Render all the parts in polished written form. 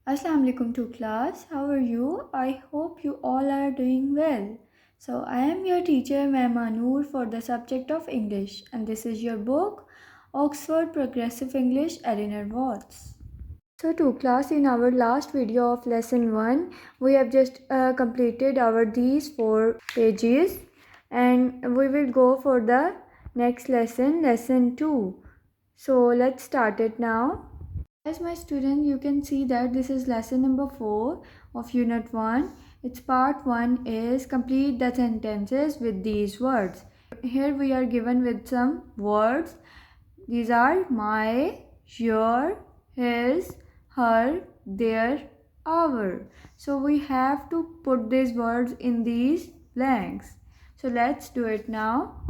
Assalamu alaikum to class. How are you? I hope you all are doing well. So I am your teacher Ma'am Anur for the subject of English, and this is your book Oxford Progressive English Eleanor Watts. So to class, in our last video of lesson 1, we have just completed our these 4 pages, and we will go for the next lesson 2. So let's start it now. As my student, you can see that this is lesson number 4 of unit 1. Its part 1 is complete the sentences with these words. Here we are given with some words. These are my, your, his, her, their, our. So we have to put these words in these blanks. So let's do it now.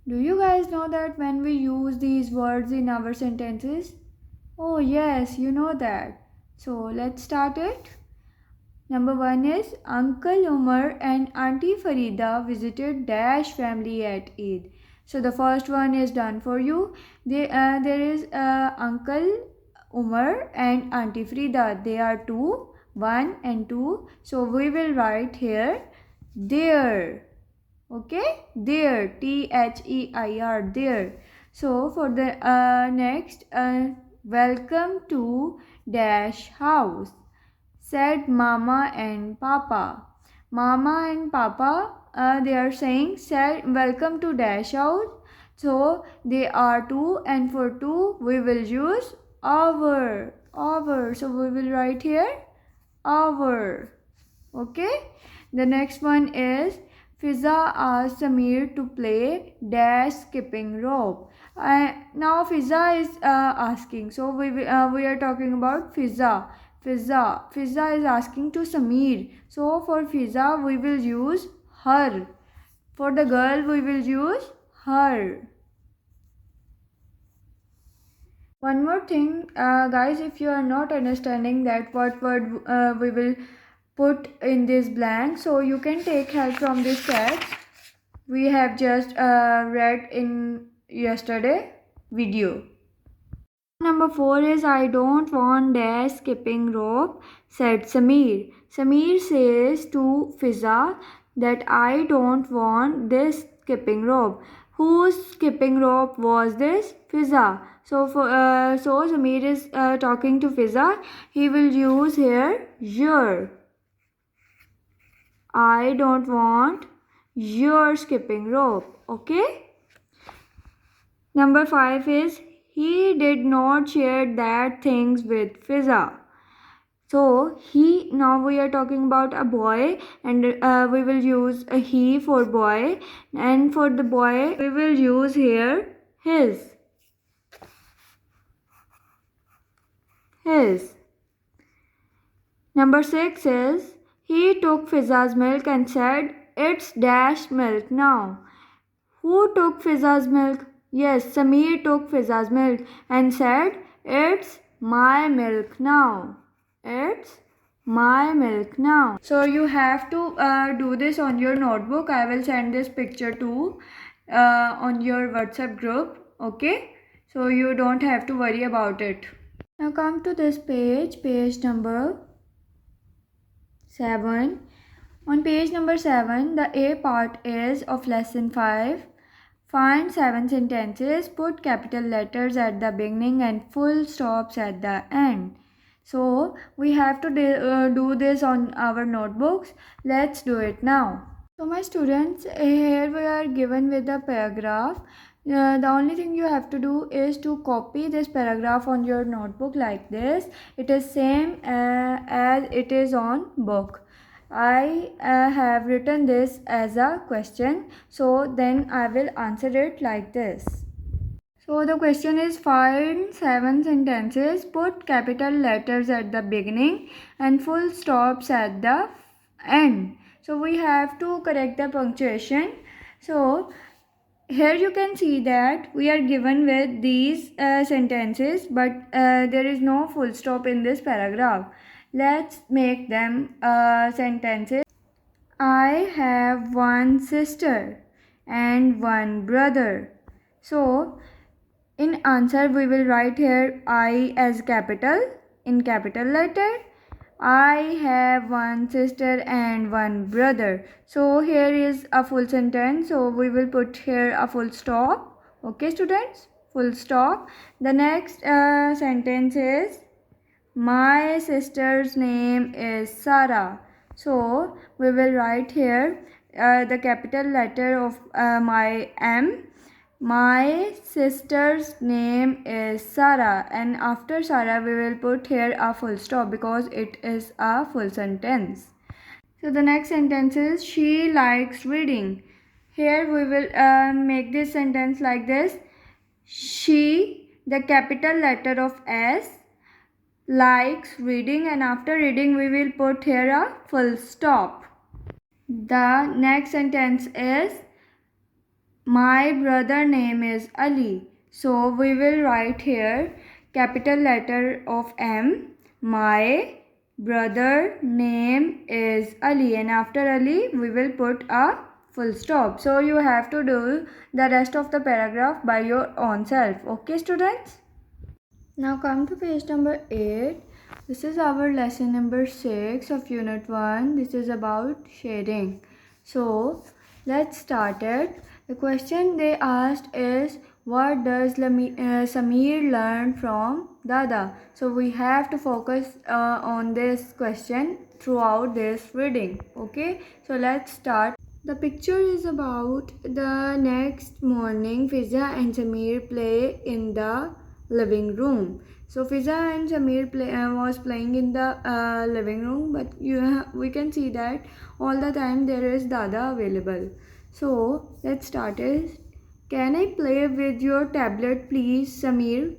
Do you guys know that when we use these words in our sentences? Oh, yes, you know that. So let's start it. Number 1 is Uncle Umar and Auntie Farida visited Dash family at Eid. So the first one is done for you. There is Uncle Umar and Auntie Farida. They are two, 1 and 2. So we will write here their. Okay, there, Their, there. So for the next, welcome to Dash house, said Mama and Papa. Mama and Papa, they are saying, said welcome to Dash house. So they are two, and for two we will use our. So we will write here our. Okay. The next one is Fiza asked Samir to play dash skipping rope. Now Fiza is asking. So we are talking about Fiza. Fiza is asking to Samir. So for Fiza we will use her. For the girl we will use her. One more thing, guys, if you are not understanding that what word we will put in this blank, so you can take help from this text we have just read in yesterday video. Number 4 is I don't want dash skipping rope, said Samir. Samir says to Fiza that I don't want this skipping rope. Whose skipping rope was this? Fiza. So Samir is talking to Fiza. He will use here your. I don't want your skipping rope. Okay. Number 5 is he did not share that things with Fiza. So now we are talking about a boy, and we will use a he for boy, and for the boy we will use here his. Number 6 is he took Fiza's milk and said it's dash milk now. Who took Fiza's milk? Yes, Samir took Fiza's milk and said, it's my milk now. It's my milk now. So you have to do this on your notebook. I will send this picture to on your WhatsApp group. Okay? So you don't have to worry about it. Now come to this page number 7. On page number 7, the A part is of lesson 5. Find 7 sentences, put capital letters at the beginning and full stops at the end. So we have to do this on our notebooks. Let's do it now. So my students, here we are given with the paragraph. The only thing you have to do is to copy this paragraph on your notebook like this. It is same as it is on book. I have written this as a question, so then I will answer it like this. So the question is find 7 sentences, put capital letters at the beginning and full stops at the end. So we have to correct the punctuation. So here you can see that we are given with these sentences, but there is no full stop in this paragraph. Let's make them sentences. I have one sister and one brother. So in answer we will write here I as capital in capital letter. I have one sister and one brother. So here is a full sentence. So we will put here a full stop. Okay, students? Full stop. The next sentence is my sister's name is Sarah. So we will write here the capital letter of my M. My sister's name is Sarah, and after Sarah we will put here a full stop because it is a full sentence. So the next sentence is she likes reading. Here we will make this sentence like this. She, the capital letter of S, likes reading, and after reading we will put here a full stop. The next sentence is my brother name is Ali. So we will write here capital letter of M. My brother name is Ali, and after Ali we will put a full stop. So you have to do the rest of the paragraph by your own self. Okay, students? Now come to page number 8. This is our lesson number 6 of unit 1. This is about sharing. So let's start it. The question they asked is, what does Samir learn from Dada? So we have to focus on this question throughout this reading. Okay, so let's start. The picture is about the next morning. Fiza and Samir play in the living room. So Fiza and Samir was playing in the living room, but we can see that all the time there is Dada available. So let's start it. Can I play with your tablet, please, Samir?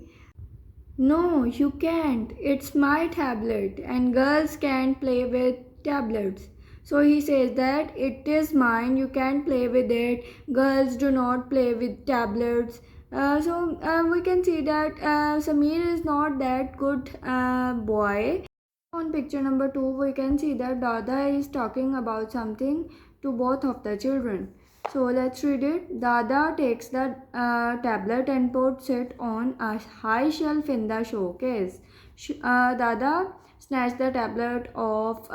No, you can't. It's my tablet, and girls can't play with tablets. So he says that it is mine, you can't play with it. Girls do not play with tablets. We can see that Samir is not that good boy. On picture number 2, we can see that Dada is talking about something to both of the children. So let's read it. Dada takes the tablet and puts it on a high shelf in the showcase. Dada snatched the tablet of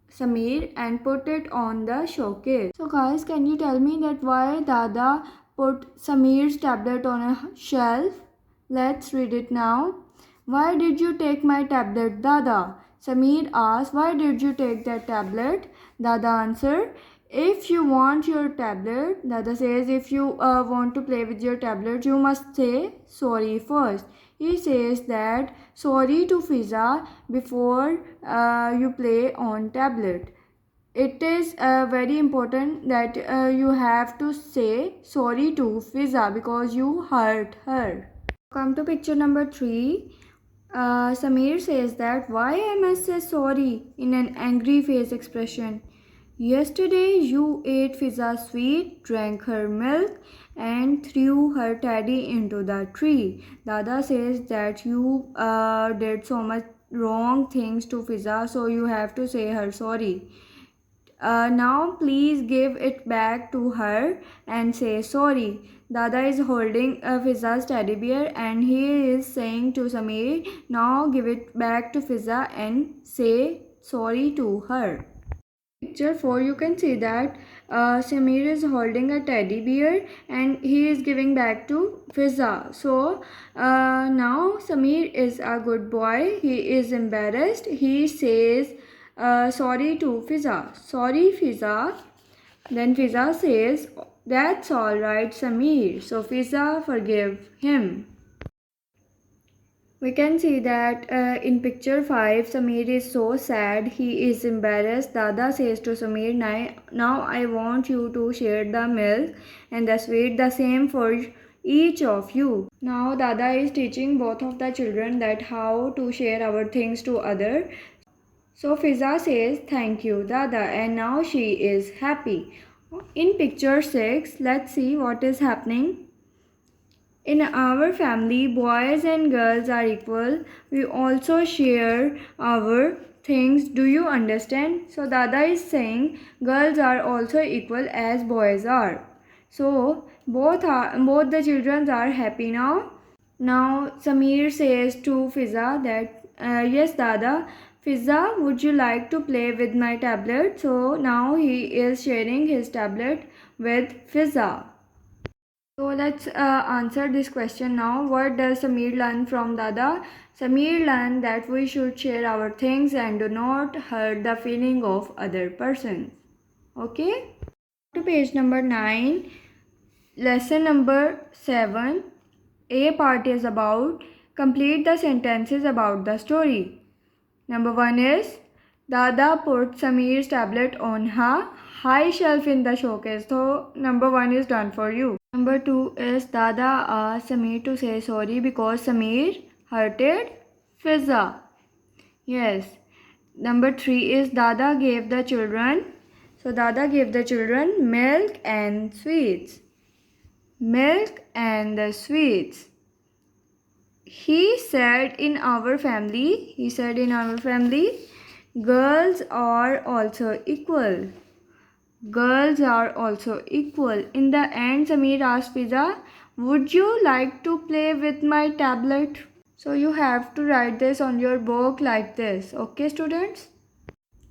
Samir and put it on the showcase. So guys, can you tell me that why Dada put Samir's tablet on a shelf? Let's read it now. Why did you take my tablet, Dada? Samir asked, why did you take that tablet? Dada answered, if you want your tablet, Dada says, if you want to play with your tablet, you must say sorry first. He says that sorry to Fiza before you play on tablet. It is very important that you have to say sorry to Fiza because you hurt her. Come to picture number 3. Samir says that why I must say sorry in an angry face expression. Yesterday you ate Fiza's sweet, drank her milk, and threw her teddy into the tree. Dada says that you did so much wrong things to Fiza, so you have to say her sorry. Now please give it back to her and say sorry. Dada is holding Fiza's teddy bear and he is saying to Samir, now give it back to Fiza and say sorry to her. Picture 4, you can see that Samir is holding a teddy bear and he is giving back to Fiza. So now Samir is a good boy. He is embarrassed. He says sorry to Fiza. Sorry, Fiza. Then Fiza says, that's alright, Samir. So Fiza forgive him. We can see that in picture 5, Samir is so sad, he is embarrassed. Dada says to Samir, now I want you to share the milk and the sweet, the same for each of you. Now Dada is teaching both of the children that how to share our things to other. So Fiza says, thank you, Dada, and now she is happy. In picture 6, let's see what is happening. In our family, boys and girls are equal. We also share our things. Do you understand? So Dada is saying girls are also equal as boys are. So both the children are happy now. Now Samir says to Fiza that Yes, Dada. Fiza, would you like to play with my tablet? So now he is sharing his tablet with Fiza. So let's answer this question now. What does Samir learn from Dada? Samir learned that we should share our things and do not hurt the feeling of other person. Okay? To page number 9, lesson number 7. A part is about complete the sentences about the story. Number 1 is Dada put Samir's tablet on her high shelf in the showcase. So number 1 is done for you. Number 2 is Dada asked Samir to say sorry because Samir hurted Fiza. Yes. Number 3 is Dada gave the children. So Dada gave the children milk and sweets. Milk and the sweets. He said in our family, girls are also equal. Girls are also equal. In the end, Samir asked Fiza, would you like to play with my tablet? So you have to write this on your book like this. Okay, students?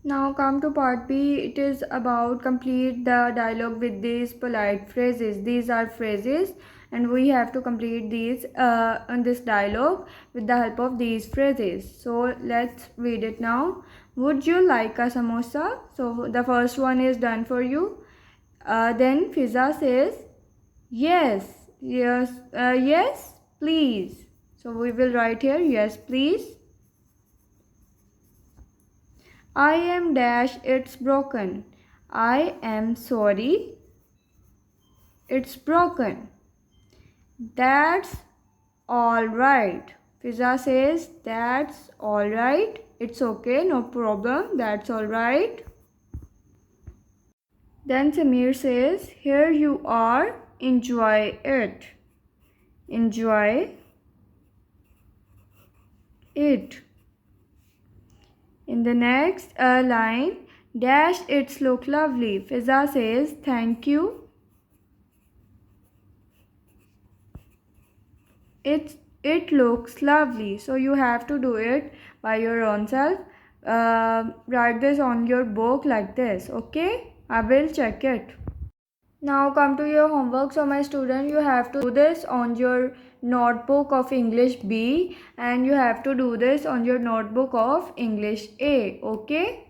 Now come to part B. It is about complete the dialogue with these polite phrases. These are phrases and we have to complete these in this dialogue with the help of these phrases. So let's read it now. Would you like a samosa? So the first one is done for you. Then Fiza says, yes, yes, please. So we will write here, yes, please. I am dash, it's broken. I am sorry, it's broken. That's all right. Fiza says, that's all right. It's okay, no problem, that's all right. Then Samir says, here you are, enjoy it. Enjoy it. In the next line, dash, it's look lovely. Fiza says, thank you. It looks lovely. So you have to do it by your own self. Write this on your book like this. Okay, I will check it. Now come to your homework. So my student, you have to do this on your notebook of English B and you have to do this on your notebook of English A. Okay.